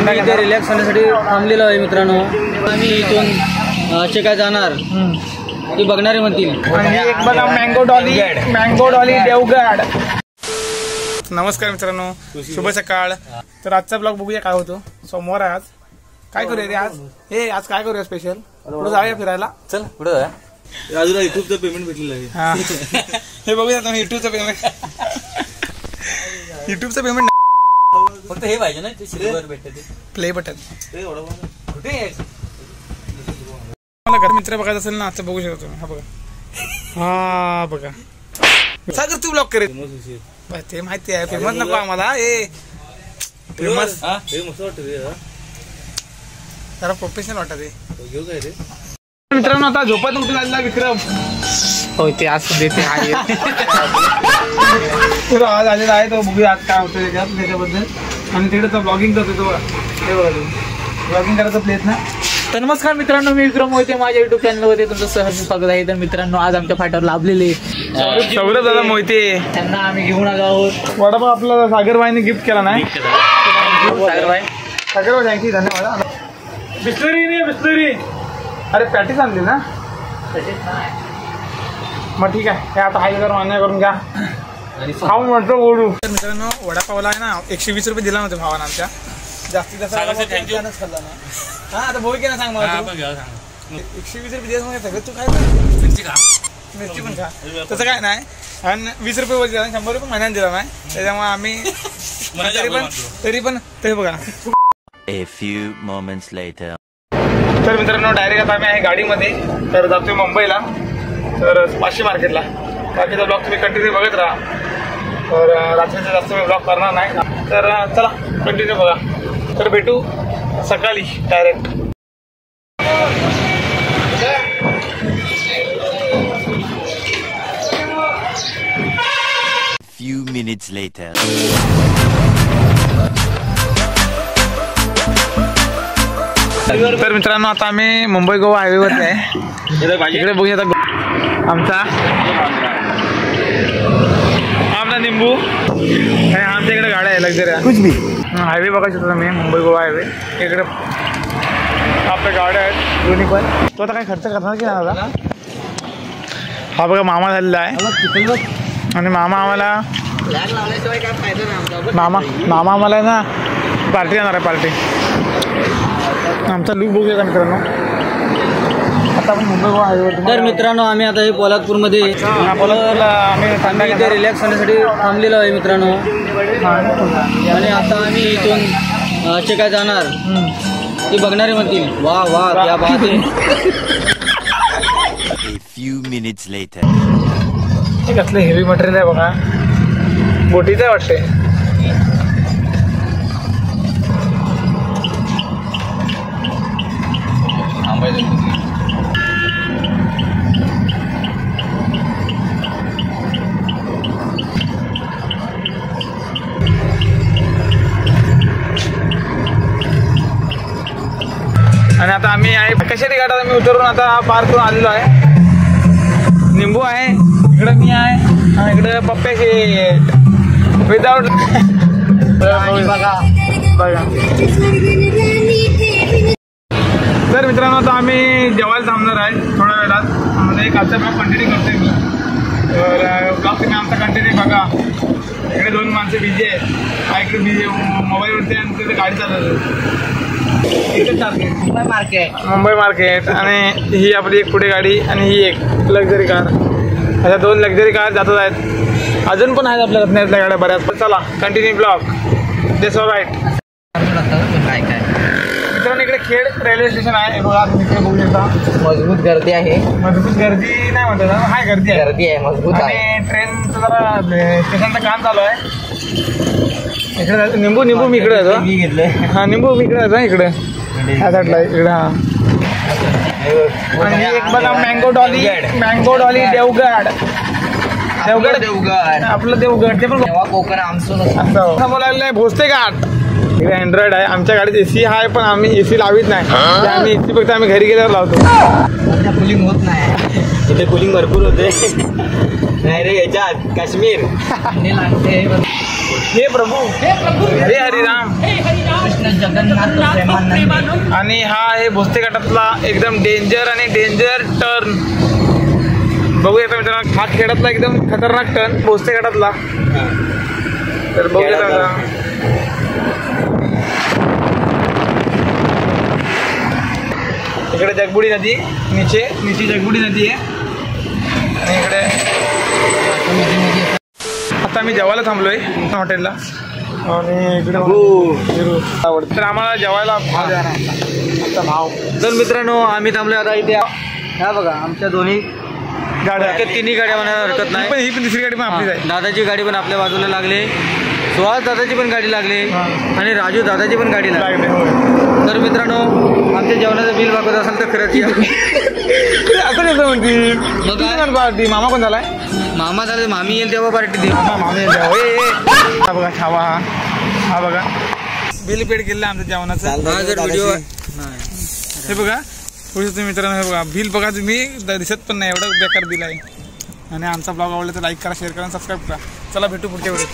आम्ही इथे रिलॅक्स होण्यासाठी थांबलेलो आहे मित्रांनो. आम्ही इथून चेकाय जाणार ते बघणारे म्हणतील. आणि एक बघा मँगो डॉली देवगड. नमस्कार मित्रांनो, शुभ सकाळ. तर आजचा ब्लॉग बघूया काय होतो. सोमवार आहे आज. काय करूया रे आज? हे आज काय करूया स्पेशल? पुढे जाऊया फिरायला. चल पुढे जाऊया. राजूला युट्यूबचं पेमेंट भेटलेलं आहे. हे बघूया तुम्ही युट्यूबचं पेमेंट. युट्यूबचं पेमेंट फक्त हे पाहिजे ना, ते सिल्वर भेटते ते प्ले बटन. कुठे मला घर मित्र बघायचं असेल ना, आता बघू शकतो तुम्ही. हा बघा, हा बघा. सागर तू ब्लॉग करेल ते माहिती आहे. फेमस नको आम्हाला. फेमस जरा प्रोफेशनल वाटत आहे. मित्रांनो आता झोपात उठून आलेला विक्रम. हो ते आज देते आहे. आज आलेला आहे तो. बघूया आज काय होतं त्याच्याबद्दल. आणि तिकडे तो ब्लॉगिंग करतो तो. हे बघा ब्लॉगिंग करायचा प्लेस ना. तर नमस्कार मित्रांनो, मी विक्रम मोहिते. माझ्या युट्यूब चॅनलवरती तुमचं सहर्ष स्वागत आहे. तर मित्रांनो आज आमच्या फाट्यावर लाभलेले सौरभ दादा मोहिते, त्यांना आम्ही घेऊन आलो आहोत. वडापाव आपला सागरबाईने गिफ्ट केला नाही. सागरबाई थँक्यू, धन्यवाद. बिस्लरी अरे पॅटीस आणली ना. मग ठीक आहे, हे आता हाय मान्य करून घ्या. खाऊन म्हटलं ओढू. तर मित्रांनो वडापावला आहे ना 120 रुपये दिला नव्हते भावानं आमच्या. जास्तीत जास्त खाल्ला ना. हा आता बोल की ना, सांग मला. 120 रुपये दिवस म्हणजे सगळं तू काय मिरची पण खा. तसं काय नाही. आणि 20 रुपये वर दिला, 100 रुपये महिन्याने दिला नाही. त्याच्यामुळे आम्ही तरी पण ते बघा. A few moments later. तर मित्रांनो डायरेक्ट आता आम्ही आहे गाडीमध्ये. तर जातोय मुंबईला. तर पाचशे मार्केटला. बाकीचा ब्लॉग तुम्ही कंटिन्यू बघत राहा. तर रात्रीचा जास्त मी ब्लॉग करणार नाही. तर चला कंटिन्यू बघा. तर भेटू सकाळी डायरेक्ट. Few minutes later. तर मित्रांनो आता आम्ही मुंबई गोवा हायवेवरती आहे. इकडे बघूया आता आमचा निंबू. आमच्या इकडे गाड्या आहे लक्झरी कुछ भी. हायवे बघा शकतो तुम्ही, मुंबई गोवा हायवे. इकडे आपल्या गाड्या आहेत दोन्ही पण. तो आता काय खर्च करणार की नाही दादा. हा बघा मामा झालेला आहे. आणि मामा आम्हाला आम्हाला ना पार्टी येणार आहे. पार्टी आमचा लुक बघूया का मित्रांनो. आता आपण मुंबई गोवा हायवेवर. तर मित्रांनो आम्ही आता हे पोलादपूरमध्ये आम्ही इथे रिलॅक्स होण्यासाठी थांबलेलो आहे मित्रांनो. आणि आता आम्ही इथून चेकाय जाणार ते बघणारे म्हणतील वा वा क्या बात आहे. A few minutes later. हे कसलं हेवी मटेरियल आहे बघा. बोटीचं आहे वाटते. आणि आता आम्ही आहे कशारी घाटात आम्ही उतरून आता पार करून आलेलो आहे. निंबू आहे इकडे, मी आहे इकडे पप्पे शेट विदाउट. बघा तर मित्रांनो आता आम्ही जेवायला थांबणार आहे थोड्या वेळात. म्हणजे एक आजचा ब्लॉग कंटिन्यू करतोय मी. तर ब्लॉग तुम्ही आमचा कंटिन्यू बघा. इकडे दोन माणसं बिझी आहेत. हा इकडे बिझी मोबाईलवरती आणि तिथे गाडी चालवते. मुंबई मार्केट. आणि ही आपली एक पुढे गाडी आणि ही एक लक्झरी कार. अशा दोन लक्झरी कार जातच आहेत. अजून पण आहेत आपल्या रत्नागिरीतल्या गाड्या बऱ्याच. पण चला कंटिन्यू ब्लॉग. दिस ऑल राईट. मित्रांनो इकडे खेड रेल्वे स्टेशन आहे. बघा इकडे बघू शकता. मजबूत गर्दी आहे. मजबूत गर्दी नाही म्हणतात, हाय गर्दी आहे मजबूत. आणि ट्रेनचं जरा स्टेशनचं काम चालू आहे. इकडे निंबू मी इकडे येतो. मी घेतले. हा निंबू मी इकडे येतो. इकडे ह्या साईडला इकडे. हा आणि एक बघा मँगो डॉली देवगड. आपलं देवगड. ते पण कोकण आमसून असं बोलायला भोसते घाट. इकडे अँड्रॉइड आहे. आमच्या गाडीत एसी आहे पण आम्ही एसी लावित नाही. आम्ही एसी फक्त आम्ही घरी गेल्यावर लावतो. कुलिंग होत नाही. इथे कूलिंग भरपूर होते. नाही रे याच्यात काश्मीर. हे प्रभू हे हरिराम. आणि हा आहे भोसले घाटातला एकदम डेंजर आणि डेंजर टर्न. बघूया मित्रांनो, हा खेळातला एकदम खतरनाक टर्न भोसले घाटातला. तर बघूया इकडे जगबुडी नदी, नीचे जगबुडी नदी आहे. आणि इकडे आता आम्ही जेवायला थांबलोय हॉटेलला. आणि इकडे आवडतं तर आम्हाला जेवायला भाव द्या ना आता भाव. तर मित्रांनो आम्ही थांबलोय आता इथे. ह्या बघा आमच्या दोन्ही गाड्या, तिन्ही गाड्या म्हणायला हरकत नाही. ही पण दुसरी गाडी पण आपलीच आहे. दादाची गाडी पण आपल्या बाजूला लागली, सुहास दादाची पण गाडी लागली आणि राजू दादाची पण गाडी लागली. तर मित्रांनो आमच्या जेवणाचं बिल बघत असेल तर खरंच या. असं कसं म्हणते मामा कोण झालाय? मामा झाले, मामी येईल तेव्हा पार्टी दे. मामी हा बघा खावा. हा बघा बिल पेड केलेलं आमच्या जेवणाचं. हा जर व्हिडिओ हे बघा पुढे तुम्ही मित्रांनो, हे बघा बिल बघा तुम्ही, दिसत पण नाही एवढं बेकार बिल आहे. आणि आमचा ब्लॉग आवडला तर लाईक करा, शेअर करा, सबस्क्राईब करा. चला भेटू पुढच्या वेळेस.